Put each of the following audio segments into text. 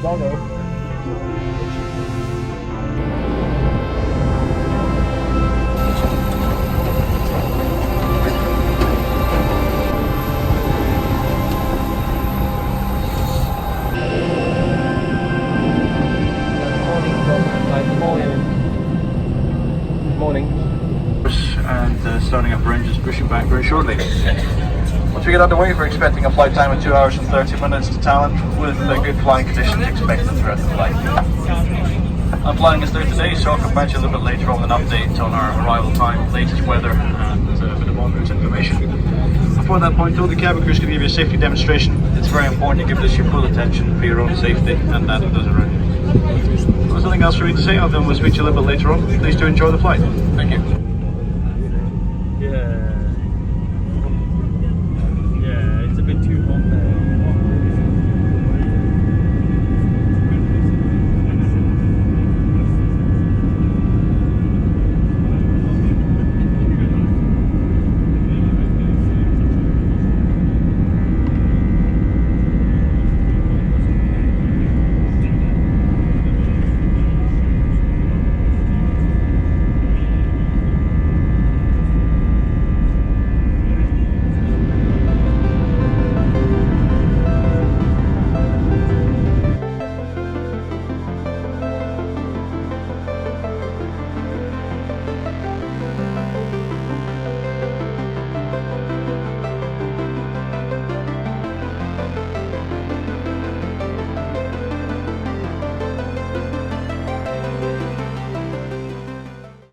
logo. And starting up our engines, pushing back very shortly. Once we get underway, we're expecting a flight time of 2 hours and 30 minutes to Tallinn with good flying conditions expected throughout the flight. Our flying is there today, so I'll come back to you a little bit later on with an update on our arrival time, latest weather and a bit of on-route information. Before that point though, the cabin crew is going to give you a safety demonstration. It's very important you give this your full attention for your own safety and that of those around you. There's nothing else for me to say, I'll speak to you a little bit later on. Please do enjoy the flight. Thank you. Yeah, it's a bit too hot there.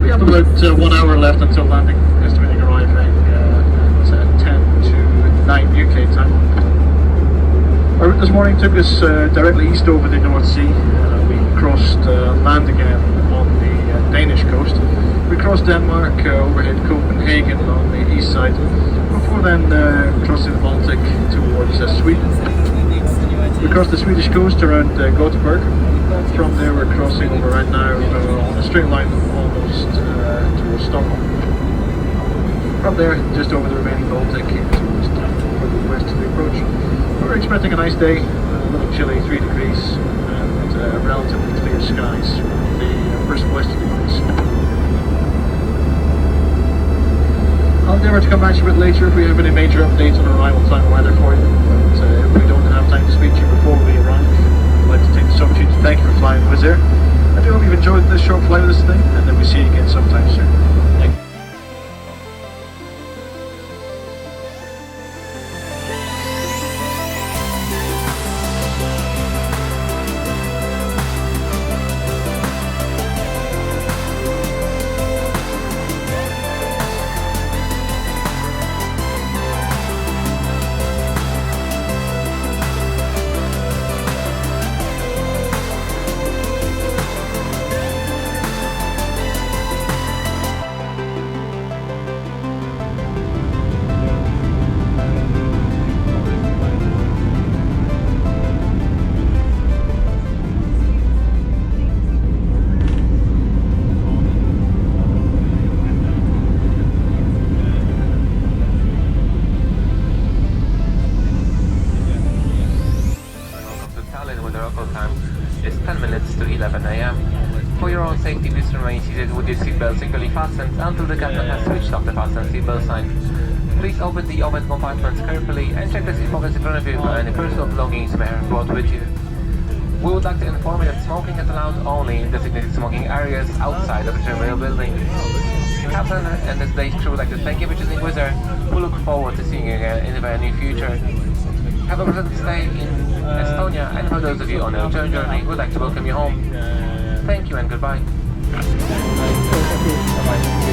We have about 1 hour left until landing, estimating arriving at 10 to 9 UK time. Our route this morning took us directly east over the North Sea. We crossed land again on the Danish coast. We crossed Denmark, overhead Copenhagen on the east side, before then crossing the Baltic towards Sweden. We crossed the Swedish coast around Gothenburg. From there we're crossing over right now on a straight line almost towards Stockholm. From there just over the remaining Baltic towards further west to the approach. We're expecting a nice day, a little chilly, 3 degrees, and relatively clear skies from the first westerly winds. I'll endeavour to come back to you a bit later if we have any major updates on arrival time and weather for you, but if we don't have time to speak to you before we arrive, I'd like to take this opportunity to thank you for flying Wizz Air. I do hope you've enjoyed this short flight with us today, and that we see you again sometime soon. Thank you. With the local time is 10 minutes to 11 AM. For your own safety, please remain seated with your seatbelt securely fastened until the captain has switched off the fasten seatbelt sign. Please open the overhead compartments carefully and check the seat pockets in front of you for any personal belongings you may have brought with you. We would like to inform you that smoking is allowed only in designated smoking areas outside of the terminal building. The captain and the today's crew would like to thank you for choosing Wizz Air. We look forward to seeing you again in the very near future. Have a pleasant stay in Estonia, and for those of you on a return journey, we'd like to welcome you home. Thank you and goodbye. Bye-bye.